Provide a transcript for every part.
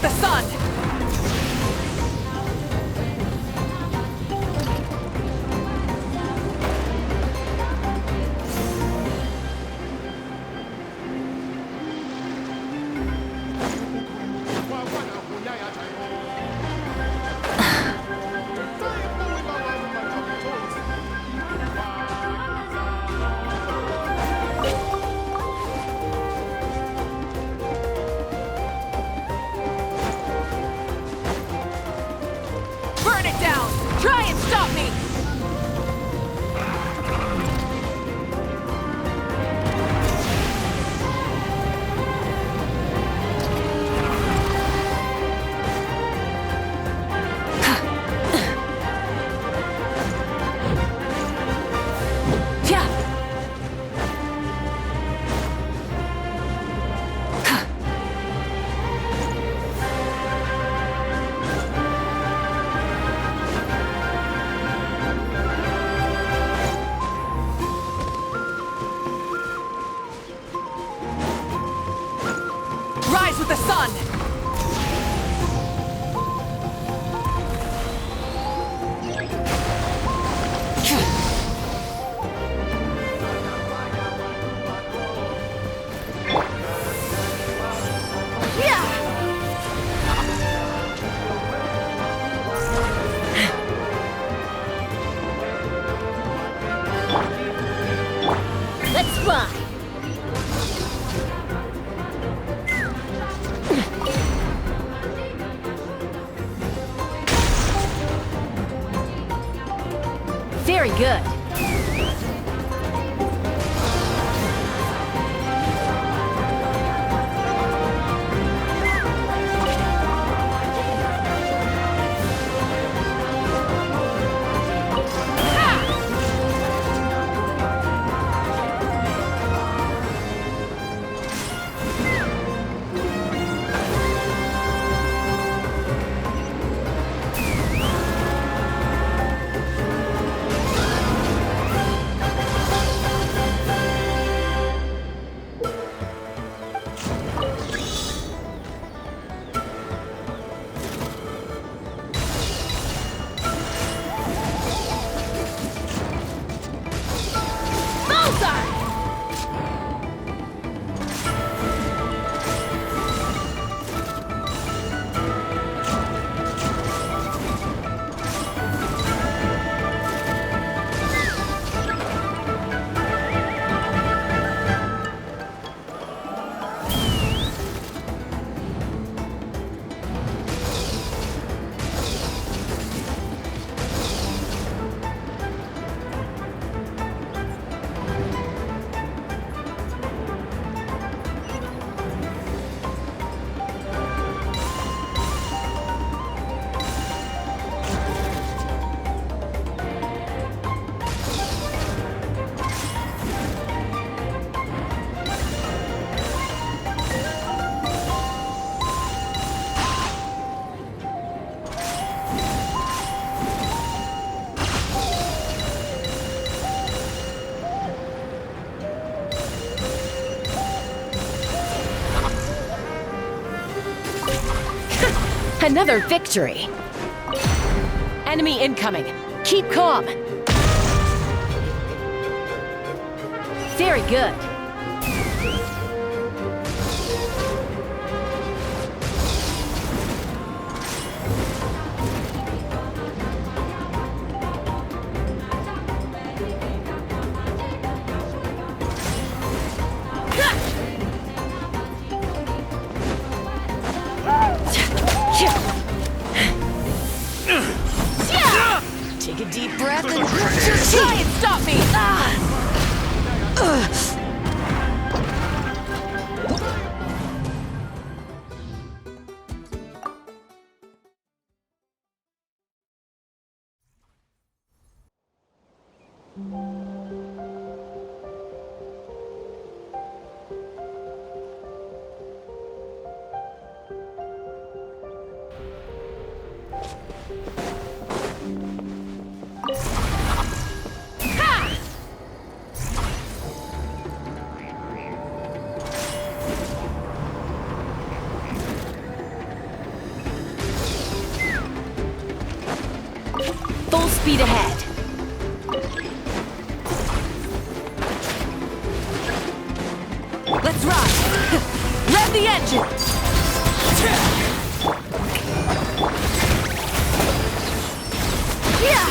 the sun! Burn it down! Try and stop me! Rise with the sun! Let's fly! Very good. Another victory! Enemy incoming! Keep calm! Very good! Take a deep breath and try and stop me! speed ahead. Let's ride! Rev the engine! Yeah!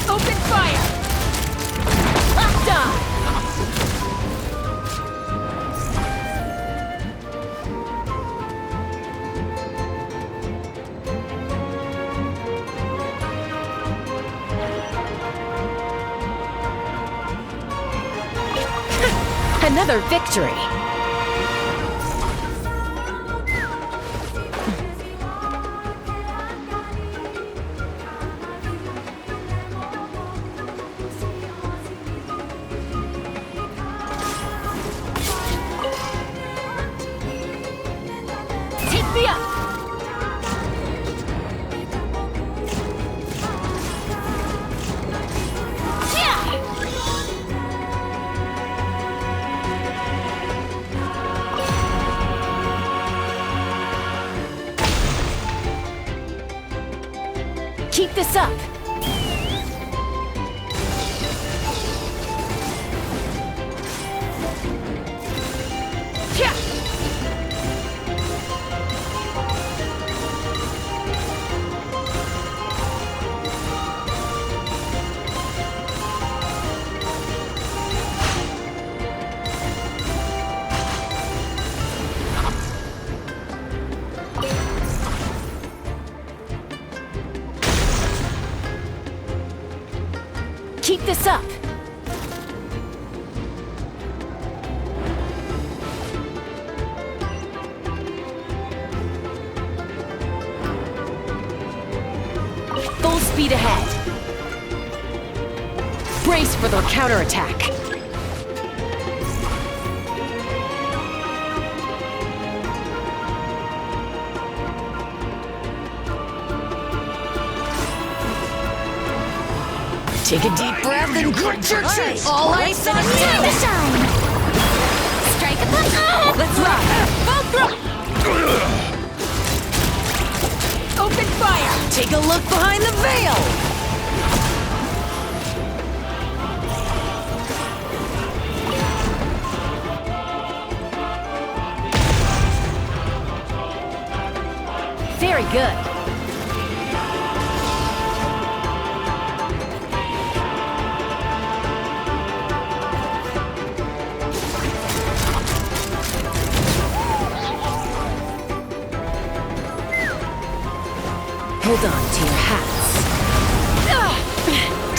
Open fire! Locked on. Another victory. Take me up. Keep this up. Yeah! Keep this up. Full speed ahead. Brace for the counterattack. Take a deep breath and grit your teeth. All ice on you! Shine! Strike a punch! Let's ride! Both throw! Open fire! Take a look behind the veil! Very good. Hold on to your hats.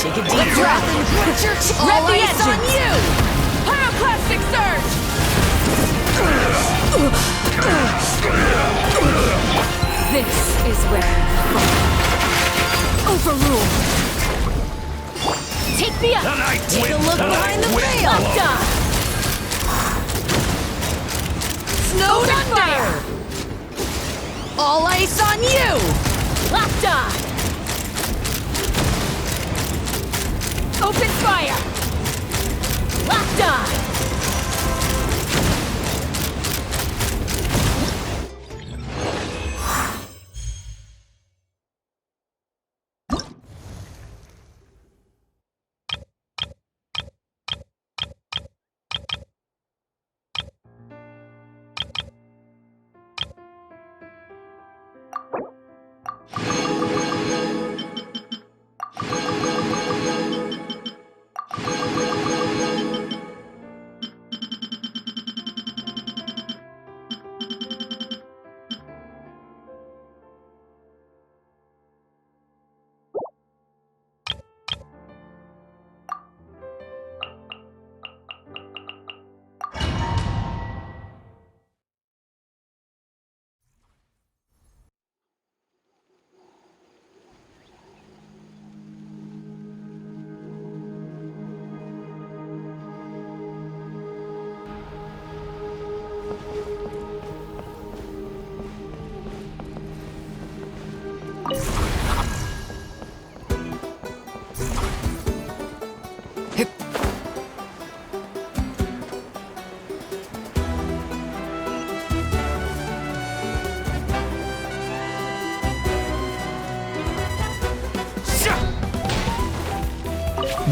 Take a deep breath and grit your teeth. Rev the All ice on engines! you! Pyroclastic surge! This is where overruled. Take me up! Take a look behind the veil! Locked on! Snow thunder! All ice on you! Locked on! Open fire! Locked on!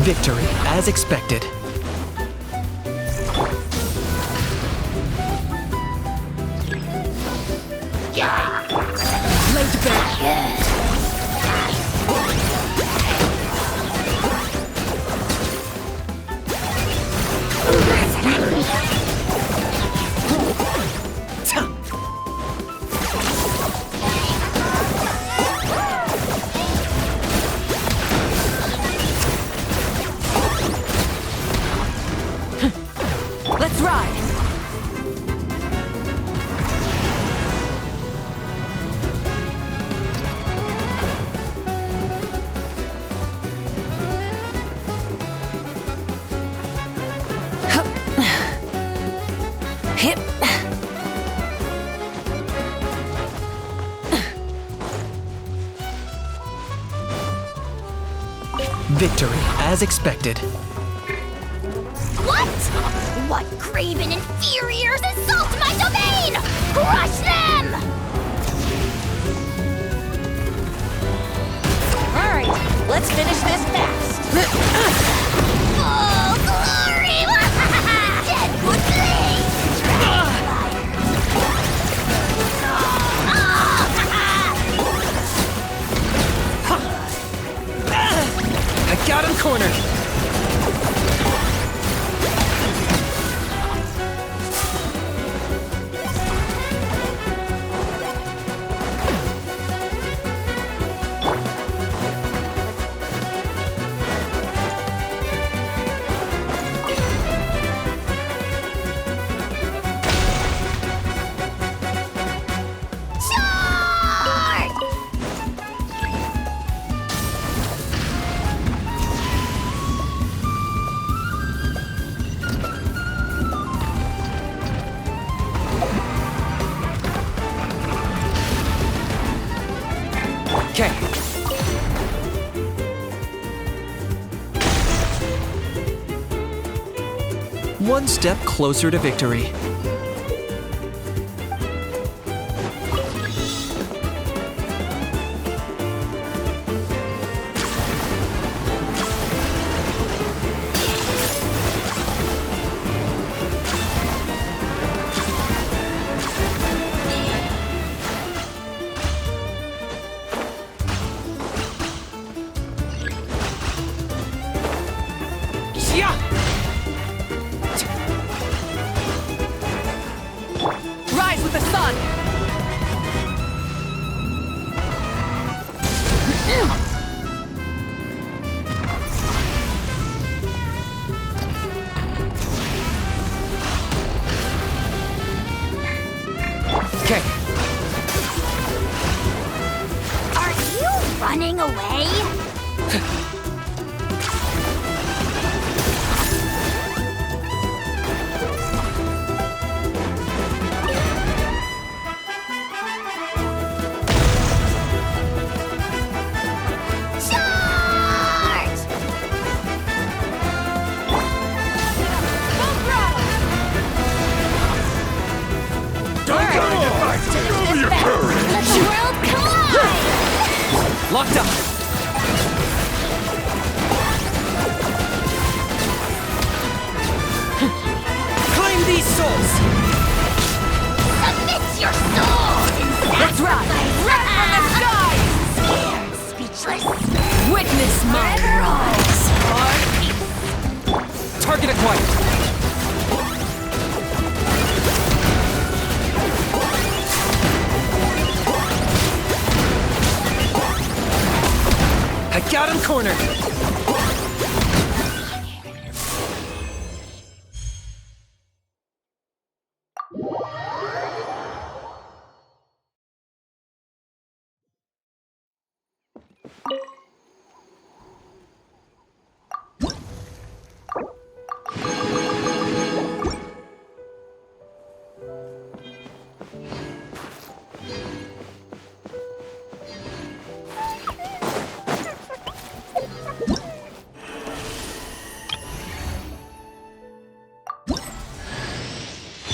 Victory, as expected. Laid bare. Let's ride. Hip. Victory, as expected. What? What craven inferiors assault my domain? Crush them! Alright, let's finish this fast. Full glory! Deadwood Blaze! I got him cornered. Charge! Okay. One step closer to victory. Yeah! Rise with the sun. Okay. Are you running away? Charge! Full throttle. Let the world collide! Locked up. Claim these souls. Submit your soul in Let's ride. Wreck from the skies. Scared, speechless. Witness my rise. Target acquired. I got him cornered.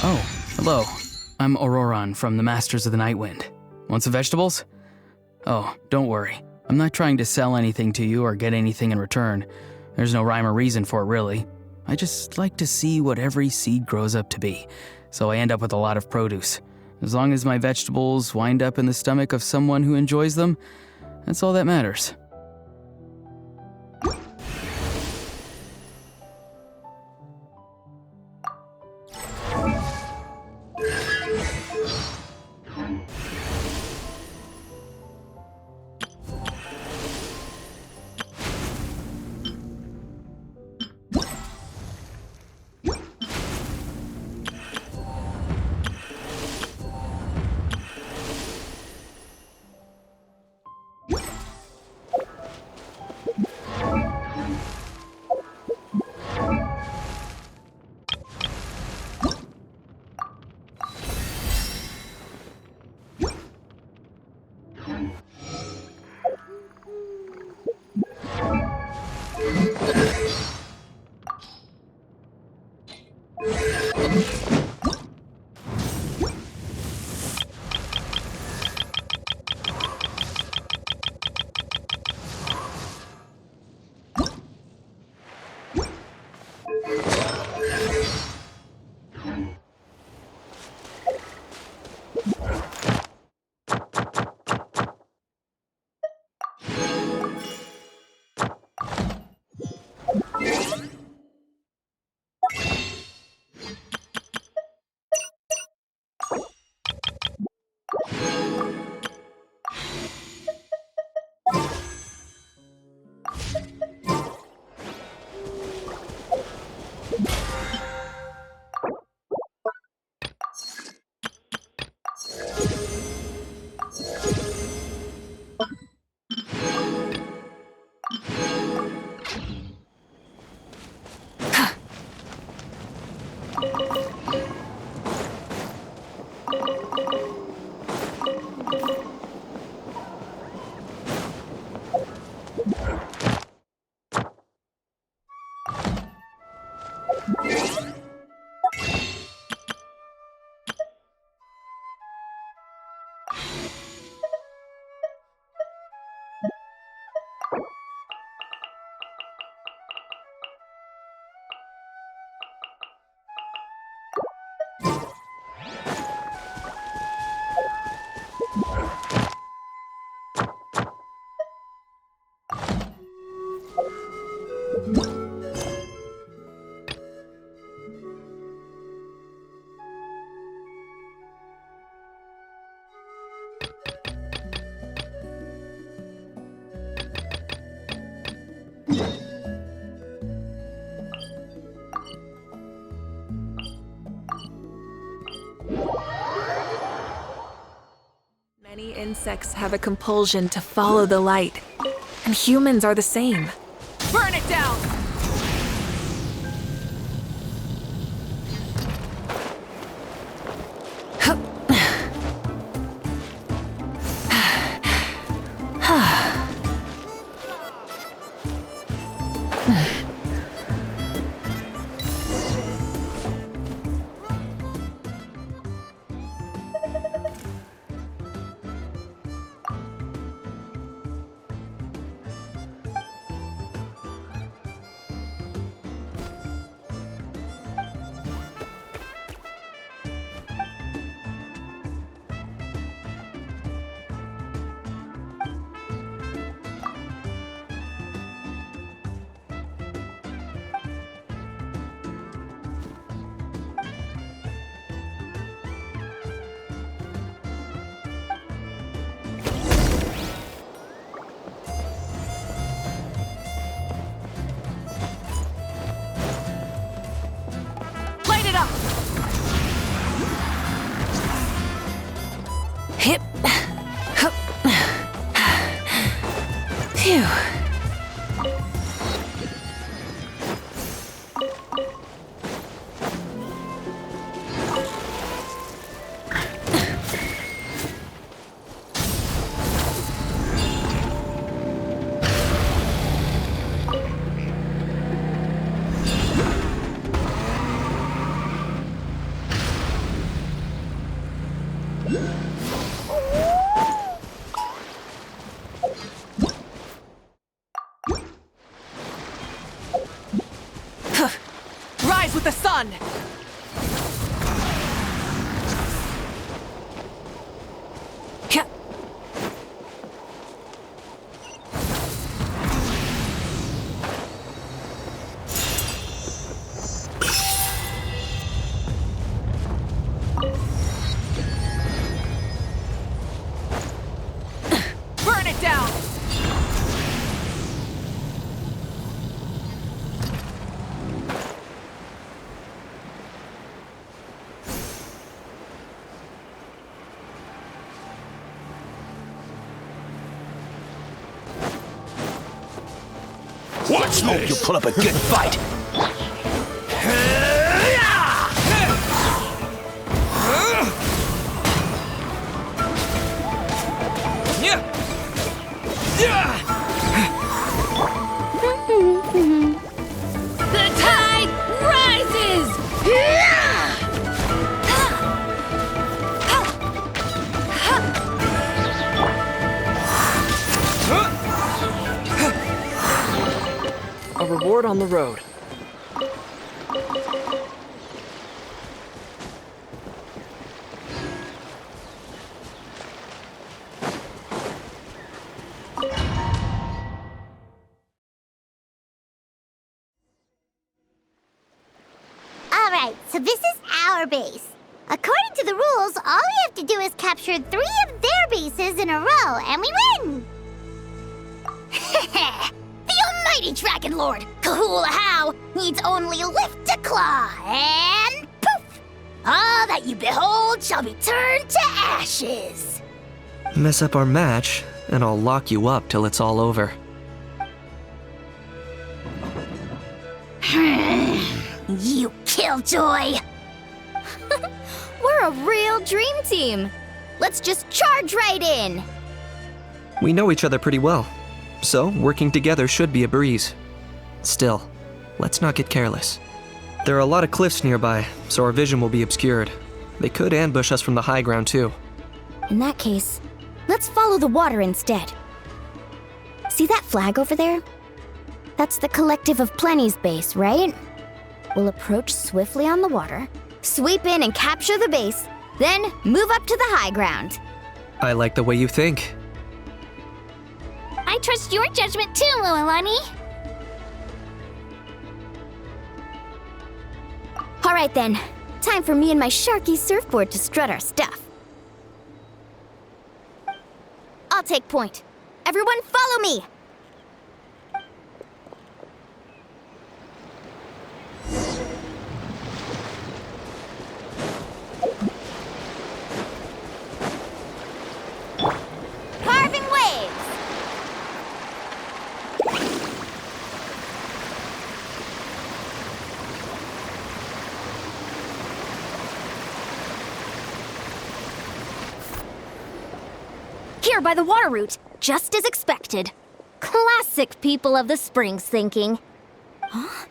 Oh, hello. I'm Auroron from the Masters of the Nightwind. Want some vegetables? Oh, don't worry. I'm not trying to sell anything to you or get anything in return. There's no rhyme or reason for it, really. I just like to see what every seed grows up to be, so I end up with a lot of produce. As long as my vegetables wind up in the stomach of someone who enjoys them, that's all that matters. Many insects have a compulsion to follow the light, and humans are the same. Burn it down! Light it up! Hip. Hup. Phew. done! Burn it down! Let's hope you put up a good fight. The tide rises! A reward on the road. Alright, so this is our base. According to the rules, all we have to do is capture 3 of their bases in a row, and we win! The almighty Dragon Lord, Kahula How, needs only lift a claw, and poof! All that you behold shall be turned to ashes! Mess up our match, and I'll lock you up till it's all over. You killjoy! We're a real dream team! Let's just charge right in! We know each other pretty well, so working together should be a breeze. Still, let's not get careless. There are a lot of cliffs nearby, so our vision will be obscured. They could ambush us from the high ground too. In that case, let's follow the water instead. See that flag over there? That's the Collective of Plenty's base, right? We'll approach swiftly on the water, sweep in and capture the base, then move up to the high ground. I like the way you think. I trust your judgment too, Lualani. All right then, time for me and my Sharky surfboard to strut our stuff. I'll take point. Everyone follow me! Carving waves! Here by the water route, just as expected. Classic people of the Springs thinking. Huh?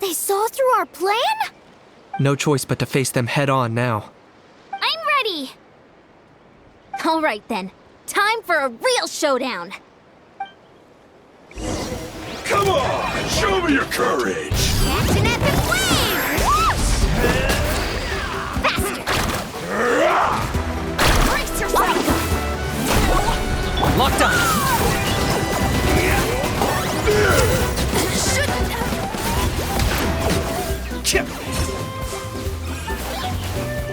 They saw through our plan? No choice but to face them head on now. I'm ready! All right then, time for a real showdown. Come on, show me your courage. Catch an epic wave! Faster! Brace yourself! Locked on. Shouldn't have.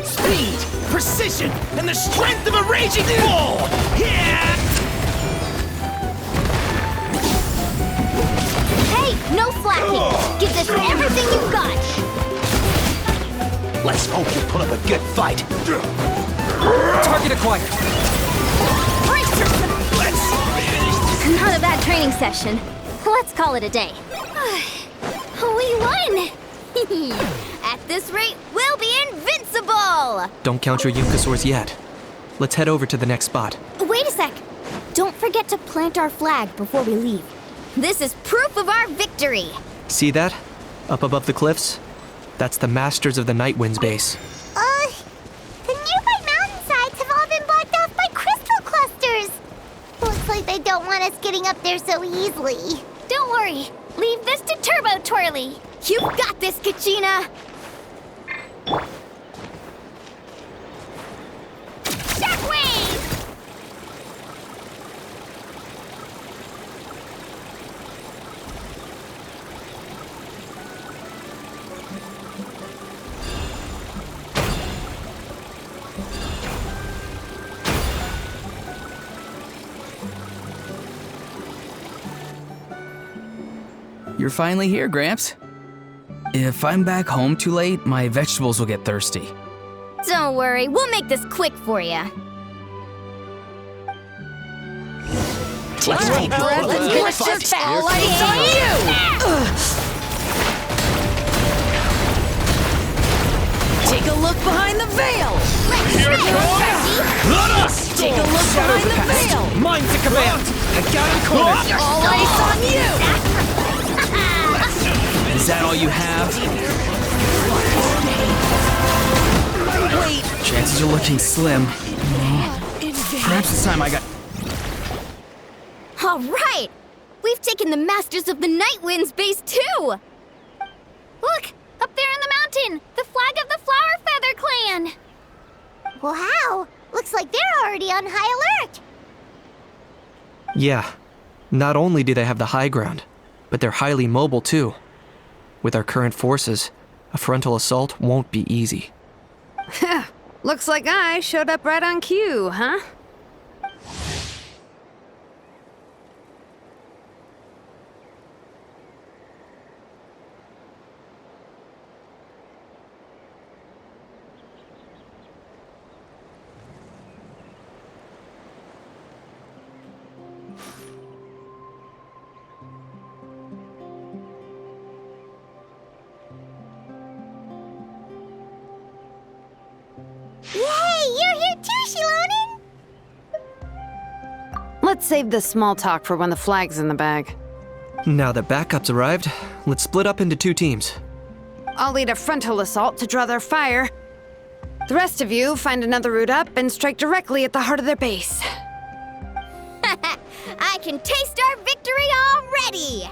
Speed, precision, and the strength of a raging bull. Yeah. Hey, no slacking! Give this everything you've got! Let's hope you put up a good fight. Target acquired. Brace yourself! Let's finish this. Not a bad training session. Let's call it a day. We won! At this rate, we'll be invincible! Don't count your Yukasaurs yet. Let's head over to the next spot. Wait a sec. Don't forget to plant our flag before we leave. This is proof of our victory! See that? Up above the cliffs? That's the Masters of the Night Wind's base. The nearby mountainsides have all been blocked off by crystal clusters! Looks like they don't want us getting up there so easily. Don't worry. Leave this to Turbo Twirly. You've got this, Kachina! You're finally here, Gramps. If I'm back home too late, my vegetables will get thirsty. Don't worry, we'll make this quick for you. Take a deep breath and get your all eyes on you! Take a look behind the veil! Here it comes! Let us! Take a look behind the veil! Mine's the command! I got him cornered! All eyes on you! Is that all you have? Wait, Chances are looking slim. Perhaps it's time I got... All right! We've taken the Masters of the Night Winds base too! Look! Up there in the mountain! The flag of the Flower Feather Clan! Wow! Looks like they're already on high alert! Yeah, not only do they have the high ground, but they're highly mobile too. With our current forces, a frontal assault won't be easy. Looks like I showed up right on cue, huh? Yay! You're here too, Shilonin! Let's save this small talk for when the flag's in the bag. Now that backup's arrived, let's split up into 2 teams. I'll lead a frontal assault to draw their fire. The rest of you find another route up and strike directly at the heart of their base. I can taste our victory already!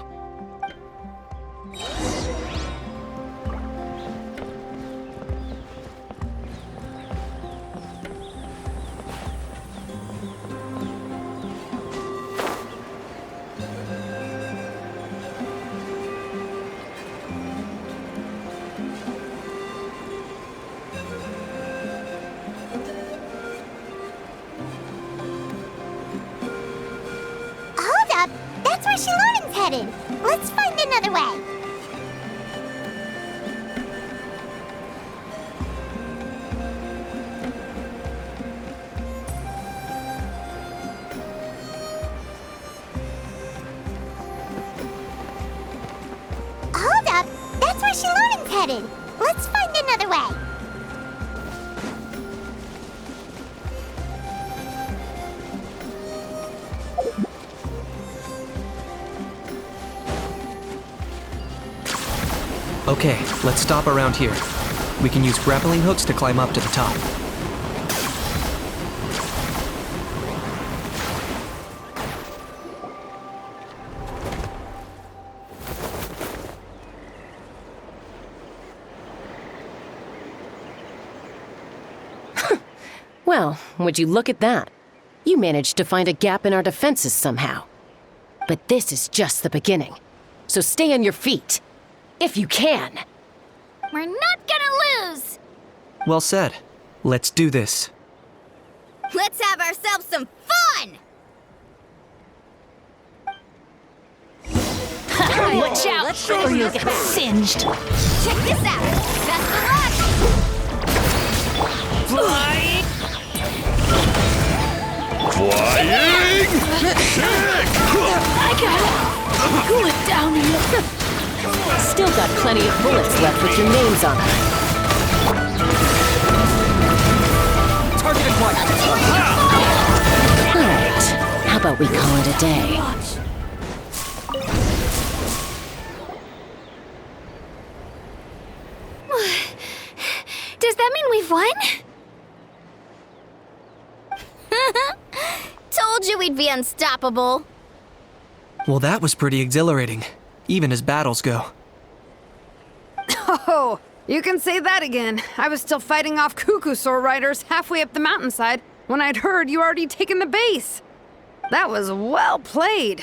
Hold up! That's where Shilonin's headed! Let's find another way! Hold up! That's where Shilonin's headed! Let's find another way! Okay, let's stop around here. We can use grappling hooks to climb up to the top. well, would you look at that? You managed to find a gap in our defenses somehow. But this is just the beginning. So stay on your feet. If you can. We're not gonna lose! Well said. Let's do this. Let's have ourselves some fun! Watch out, or you'll get singed. Check this out! Best of luck! Flying! I got it. Cool it down here. Still got plenty of bullets left with your names on them. Target acquired! Alright, how about we call it a day? Does that mean we've won? Told you we'd be unstoppable. Well, that was pretty exhilarating, even as battles go. Oh, you can say that again. I was still fighting off Cuckoosaur riders halfway up the mountainside when I'd heard you already taken the base. That was well played.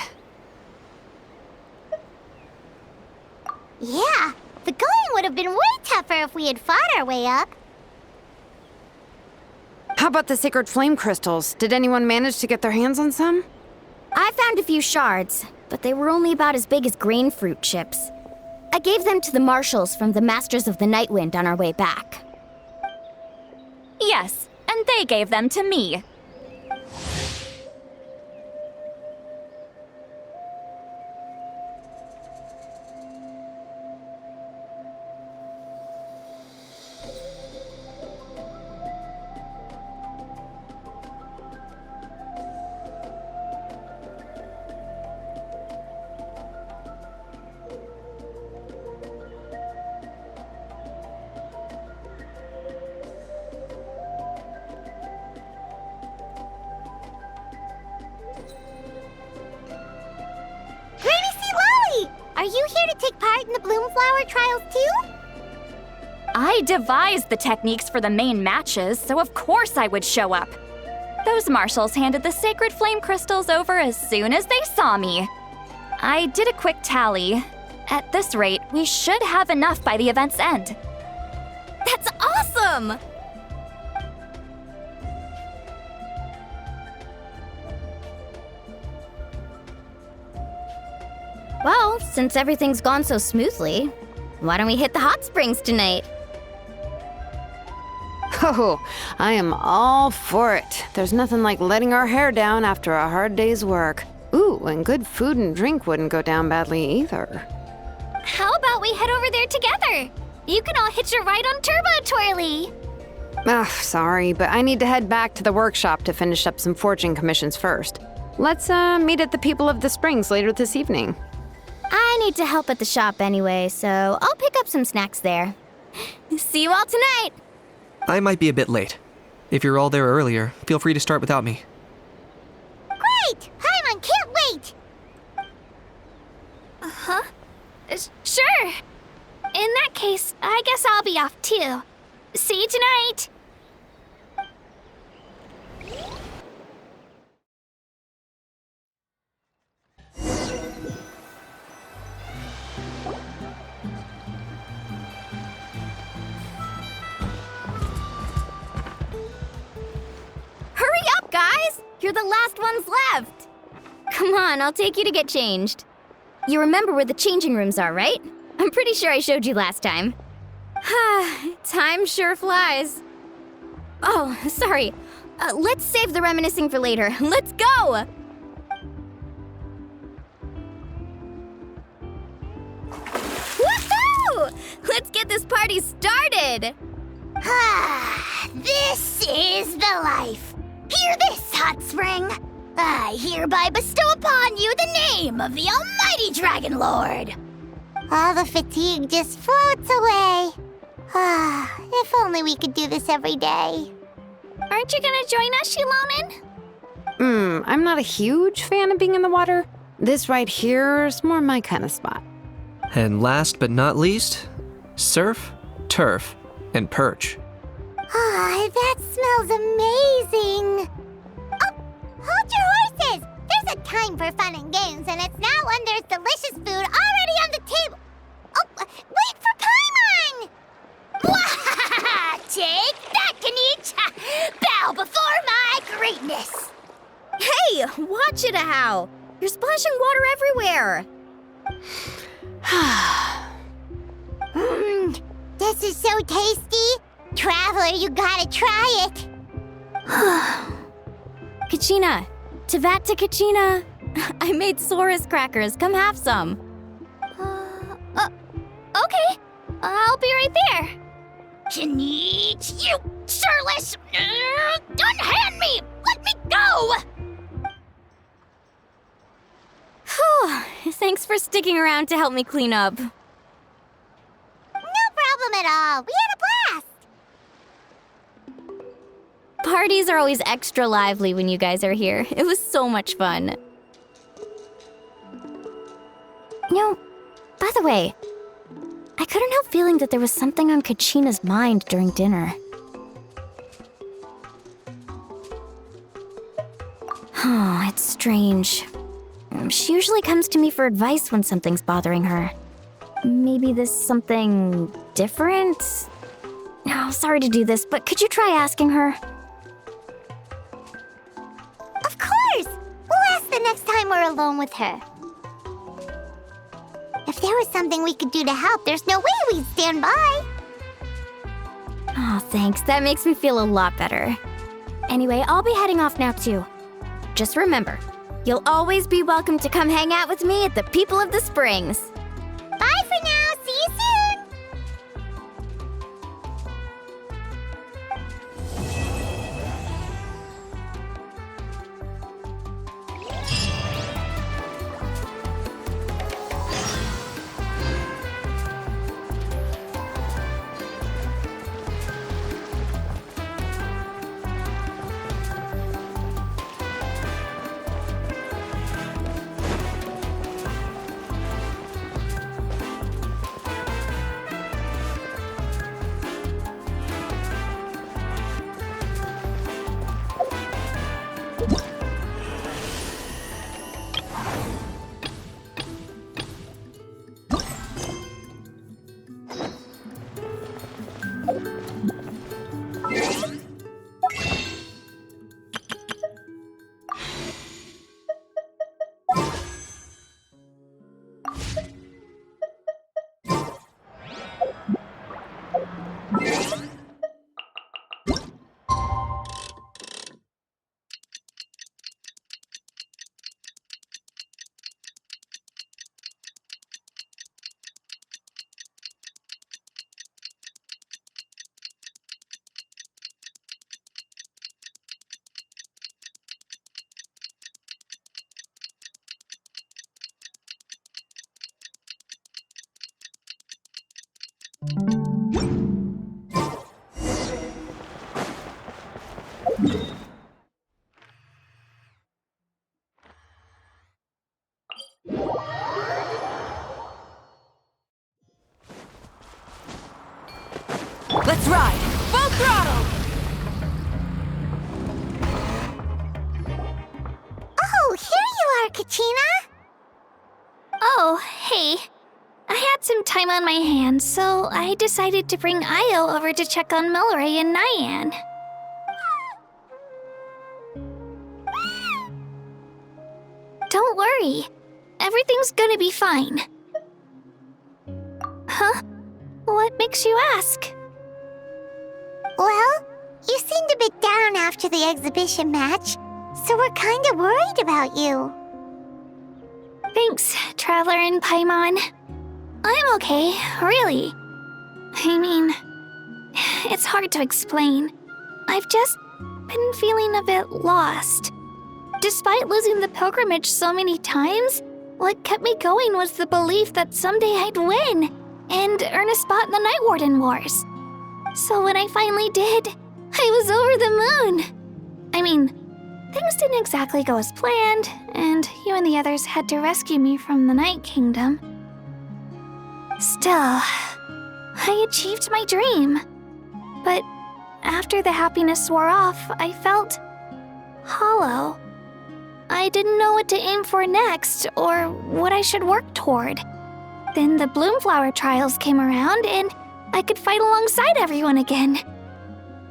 Yeah, the going would have been way tougher if we had fought our way up. How about the sacred flame crystals? Did anyone manage to get their hands on some? I found a few shards. but they were only about as big as grain fruit chips. I gave them to the marshals from the Masters of the Nightwind on our way back. Yes, and they gave them to me. Are you here to take part in the Bloomflower trials too? I devised the techniques for the main matches, so of course I would show up. Those marshals handed the sacred flame crystals over as soon as they saw me. I did a quick tally. At this rate, we should have enough by the event's end. That's awesome! Well, since everything's gone so smoothly, why don't we hit the hot springs tonight? Oh, I am all for it. There's nothing like letting our hair down after a hard day's work. Ooh, and good food and drink wouldn't go down badly either. How about we head over there together? You can all hitch a ride on Turbo Twirly. Ugh, sorry, but I need to head back to the workshop to finish up some forging commissions first. Let's meet at the People of the Springs later this evening. I need to help at the shop anyway, so I'll pick up some snacks there. See you all tonight! I might be a bit late. If you're all there earlier, feel free to start without me. Great! Paimon can't wait! Uh-huh. Sure. In that case, I guess I'll be off too. See you tonight! Hurry up, guys! You're the last ones left! Come on, I'll take you to get changed. You remember where the changing rooms are, right? I'm pretty sure I showed you last time. Time sure flies. Oh, sorry. Let's save the reminiscing for later. Let's go! Woohoo! Let's get this party started! This is the life. Hear this, Hot Spring. I hereby bestow upon you the name of the Almighty Dragon Lord. All the fatigue just floats away. If only we could do this every day. Aren't you gonna join us, Shilonen? I'm not a huge fan of being in the water. This right here is more my kind of spot. And last but not least, surf, turf, and perch. That smells amazing. Oh, hold your horses. There's a time for fun and games, and it's now when there's delicious food already on the table. Oh, wait for Paimon! Take that, Kanich! Bow before my greatness! Hey, watch it, How! You're splashing water everywhere! This is so tasty! Traveler, you gotta try it! Kachina! Tavat to Kachina! I made Saurus crackers. Come have some. Okay. I'll be right there. Kanich, you shirtless! Unhand me! Let me go! Whew. Thanks for sticking around to help me clean up. No problem at all. We had a blast! Parties are always extra lively when you guys are here. It was so much fun. No, by the way, I couldn't help feeling that there was something on Kachina's mind during dinner. Oh, it's strange. She usually comes to me for advice when something's bothering her. Maybe this something different? No, sorry to do this, but could you try asking her? Of course! We'll ask the next time we're alone with her. If there was something we could do to help, there's no way we'd stand by. Oh, thanks. That makes me feel a lot better. Anyway, I'll be heading off now too. Just remember, you'll always be welcome to come hang out with me at the People of the Springs. Bye for now. See you soon. Let's ride! Full throttle! Oh, here you are, Katrina. Oh, hey. I had some time on my hands, so I decided to bring Io over to check on Melray and Nyan. Don't worry. Everything's gonna be fine. Huh? What makes you ask? Well, you seemed a bit down after the exhibition match, so we're kind of worried about you. Thanks, Traveler and Paimon. I'm okay, really. I mean, it's hard to explain. I've just been feeling a bit lost. Despite losing the pilgrimage so many times, what kept me going was the belief that someday I'd win and earn a spot in the Night Warden Wars. So when I finally did, I was over the moon. I mean, things didn't exactly go as planned, and you and the others had to rescue me from the Night Kingdom. Still, I achieved my dream. But after the happiness wore off, I felt hollow. I didn't know what to aim for next or what I should work toward. Then the Bloomflower trials came around and I could fight alongside everyone again.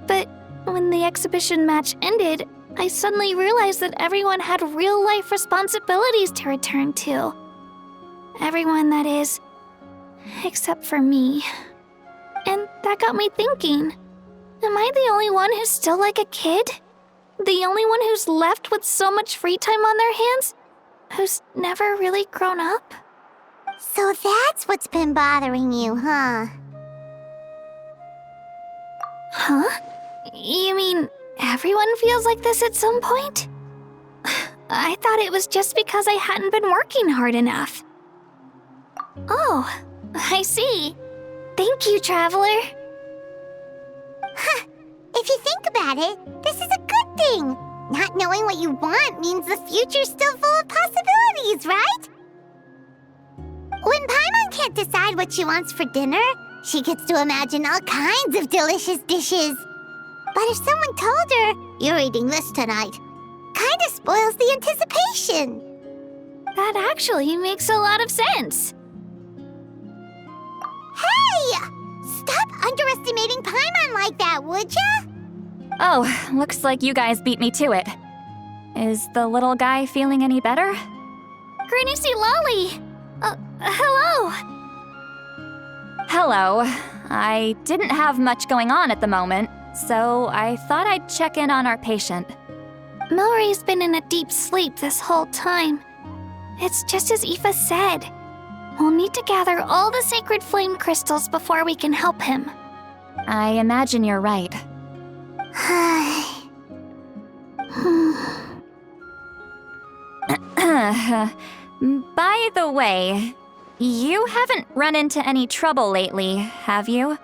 But when the exhibition match ended, I suddenly realized that everyone had real-life responsibilities to return to. Everyone, that is, except for me. And that got me thinking, am I the only one who's still like a kid? The only one who's left with so much free time on their hands? Who's never really grown up? So that's what's been bothering you, huh? Huh? You mean everyone feels like this at some point? I thought it was just because I hadn't been working hard enough. Oh, I see. Thank you, Traveler. Huh. If you think about it, this is a good thing. Not knowing what you want means the future's still full of possibilities, right? When Paimon can't decide what she wants for dinner, she gets to imagine all kinds of delicious dishes. But if someone told her, "You're eating this tonight," kinda spoils the anticipation. That actually makes a lot of sense. Hey! Stop underestimating Paimon like that, would ya? Oh, looks like you guys beat me to it. Is the little guy feeling any better? Granny Lolly! Hello! Hello. I didn't have much going on at the moment, so I thought I'd check in on our patient. Milray's been in a deep sleep this whole time. It's just as Aoife said. We'll need to gather all the sacred flame crystals before we can help him. I imagine you're right. By the way, you haven't run into any trouble lately, have you?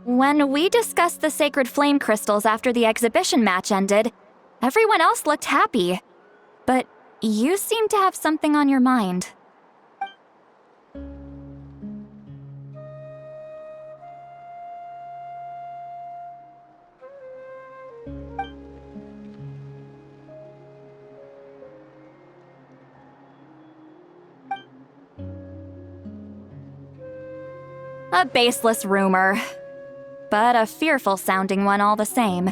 When we discussed the sacred flame crystals after the exhibition match ended, everyone else looked happy. But you seem to have something on your mind. A baseless rumor, but a fearful-sounding one all the same.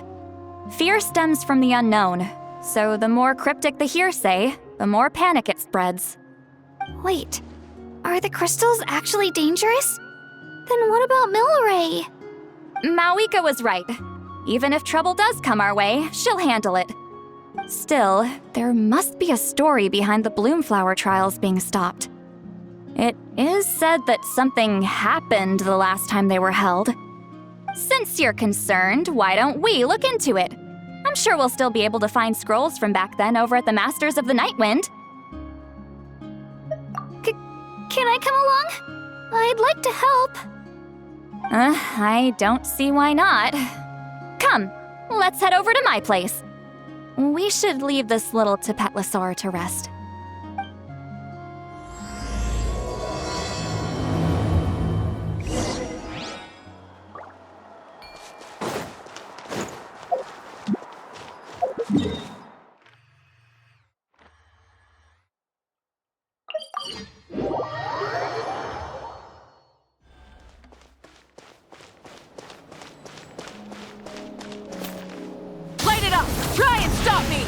Fear stems from the unknown, so the more cryptic the hearsay, the more panic it spreads. Wait, are the crystals actually dangerous? Then what about Milray? Mawika was right. Even if trouble does come our way, she'll handle it. Still, there must be a story behind the Bloomflower trials being stopped. It is said that something happened the last time they were held. Since you're concerned, why don't we look into it? I'm sure we'll still be able to find scrolls from back then over at the Masters of the Nightwind. Can I come along? I'd like to help. I don't see why not. Come, let's head over to my place. We should leave this little Tepetlosaur to rest. Light it up! Try and stop me!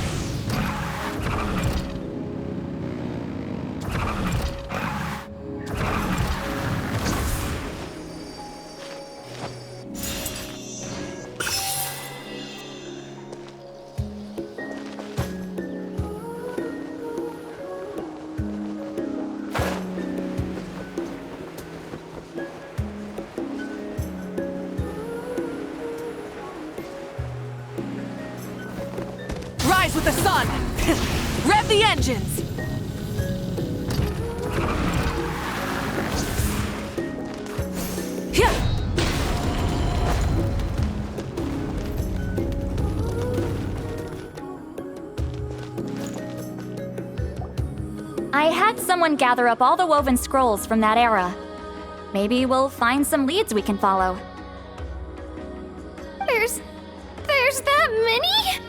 Rise with the sun! Rev the engines! Hyah! I had someone gather up all the woven scrolls from that era. Maybe we'll find some leads we can follow. There's that many?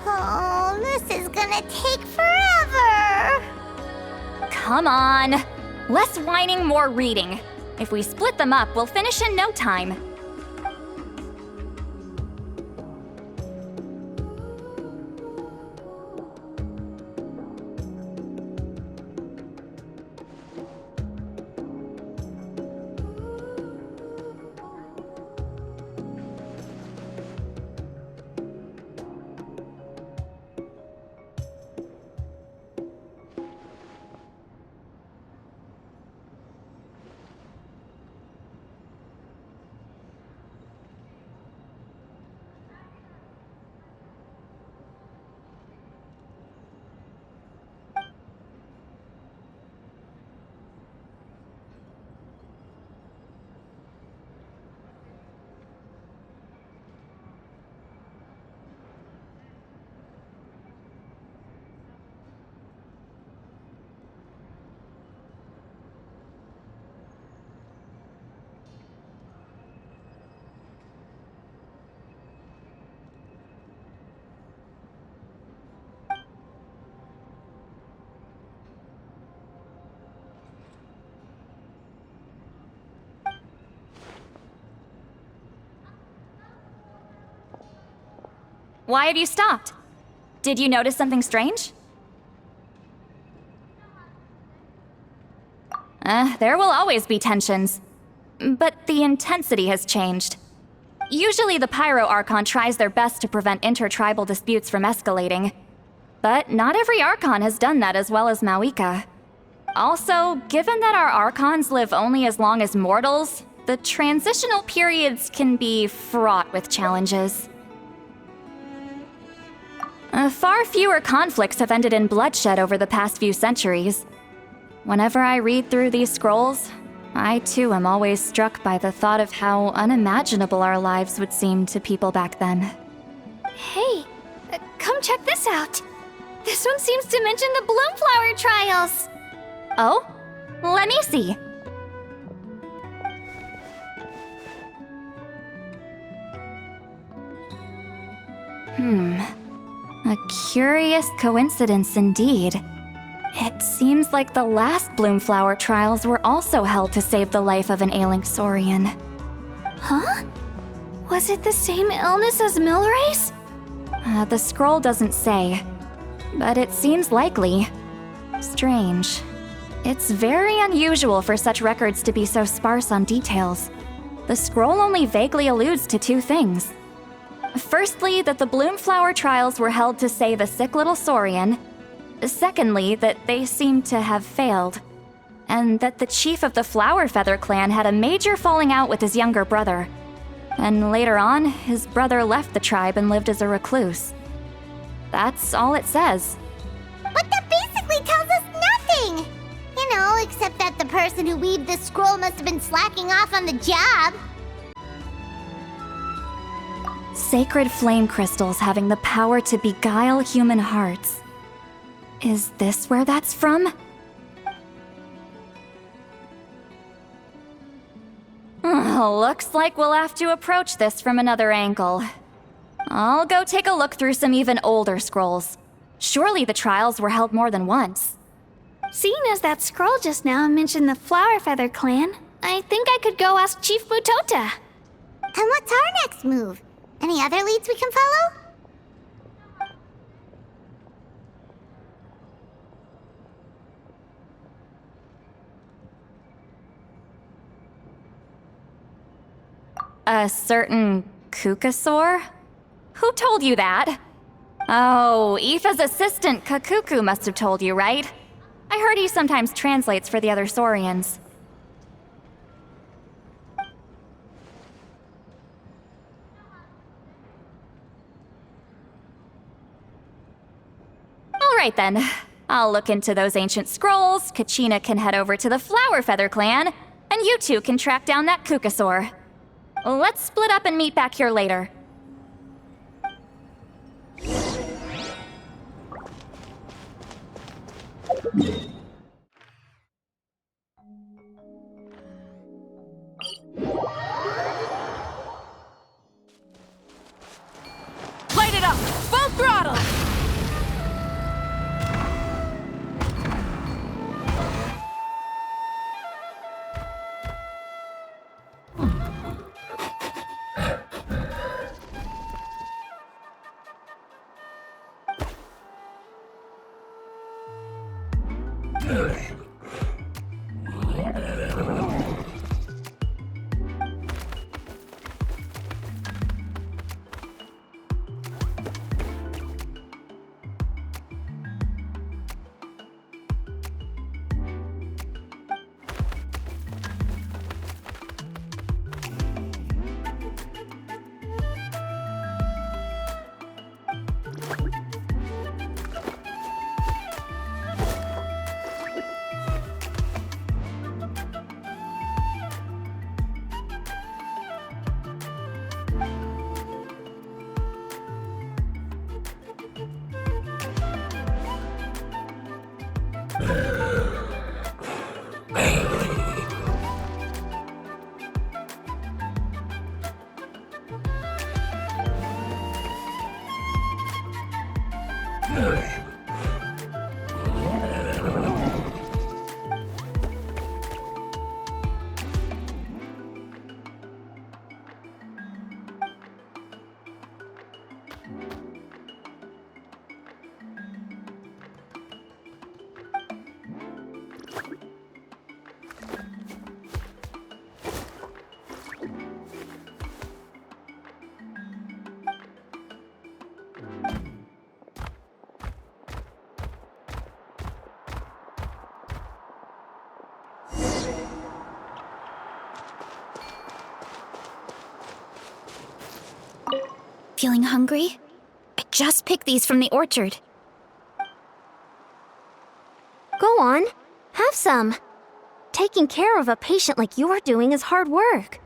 Oh, this is gonna take forever! Come on! Less whining, more reading. If we split them up, we'll finish in no time. Why have you stopped? Did you notice something strange? There will always be tensions. But the intensity has changed. Usually the Pyro Archon tries their best to prevent intertribal disputes from escalating. But not every Archon has done that as well as Mawika. Also, given that our Archons live only as long as mortals, the transitional periods can be fraught with challenges. Far fewer conflicts have ended in bloodshed over the past few centuries. Whenever I read through these scrolls, I too am always struck by the thought of how unimaginable our lives would seem to people back then. Hey, come check this out. This one seems to mention the Bloomflower trials. Oh? Let me see. A curious coincidence indeed. It seems like the last Bloomflower trials were also held to save the life of an ailing Saurian. Huh? Was it the same illness as Milrace? The scroll doesn't say, but it seems likely. Strange. It's very unusual for such records to be so sparse on details. The scroll only vaguely alludes to two things. Firstly, that the Bloomflower trials were held to save a sick little Saurian. Secondly, that they seem to have failed. And that the chief of the Flower Feather clan had a major falling out with his younger brother. And later on, his brother left the tribe and lived as a recluse. That's all it says. But that basically tells us nothing! You know, except that the person who weaved this scroll must have been slacking off on the job. Sacred flame crystals having the power to beguile human hearts. Is this where that's from? Looks like we'll have to approach this from another angle. I'll go take a look through some even older scrolls. Surely the trials were held more than once. Seeing as that scroll just now mentioned the Flower Feather clan, I think I could go ask Chief Mutota. And what's our next move? Any other leads we can follow? A certain Kukasaur? Who told you that? Oh, Aoife's assistant, Kakuku, must have told you, right? I heard he sometimes translates for the other Saurians. Alright then. I'll look into those ancient scrolls, Kachina can head over to the Flower Feather clan, and you two can track down that Kukasaur. Let's split up and meet back here later. Light it up! Full throttle! Feeling hungry? I just picked these from the orchard. Go on, have some. Taking care of a patient like you're doing is hard work.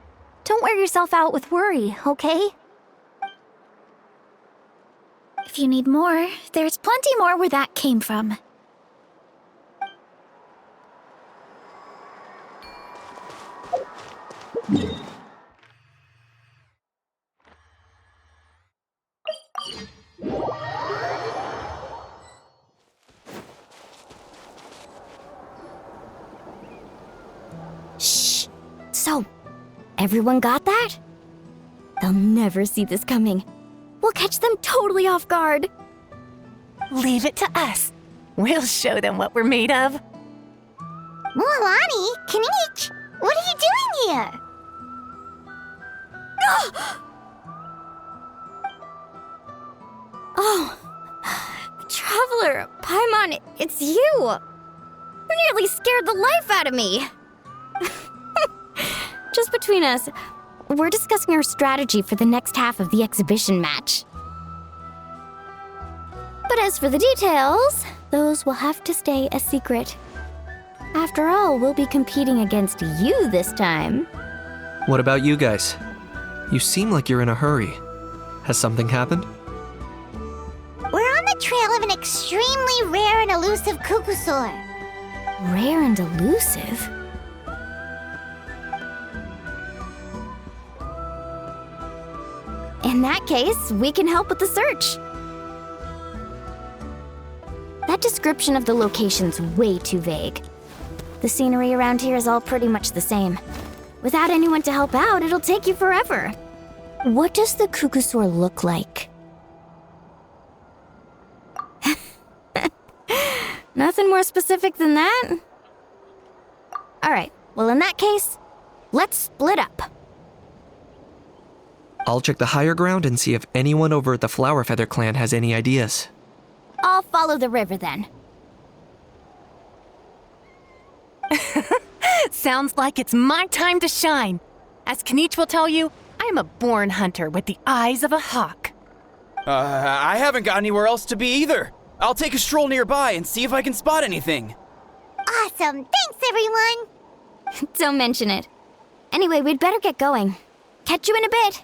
Don't wear yourself out with worry, okay? If you need more, there's plenty more where that came from. Shh. So, everyone got that? They'll never see this coming. We'll catch them totally off guard. Leave it to us. We'll show them what we're made of. Mualani, Kanich, what are you doing here? Oh, Traveler, Paimon, it's you! You nearly scared the life out of me! Just between us, we're discussing our strategy for the next half of the exhibition match. But as for the details, those will have to stay a secret. After all, we'll be competing against you this time. What about you guys? You seem like you're in a hurry. Has something happened? We're on the trail of an extremely rare and elusive Kukusaur. Rare and elusive? In that case, we can help with the search. That description of the location's way too vague. The scenery around here is all pretty much the same. Without anyone to help out, it'll take you forever. What does the Kukusaur look like? Nothing more specific than that? Alright, well in that case, let's split up. I'll check the higher ground and see if anyone over at the Flower Feather clan has any ideas. I'll follow the river then. Sounds like it's my time to shine. As Kanich will tell you, I'm a born hunter with the eyes of a hawk. I haven't got anywhere else to be either. I'll take a stroll nearby and see if I can spot anything. Awesome, thanks everyone! Don't mention it. Anyway, we'd better get going. Catch you in a bit.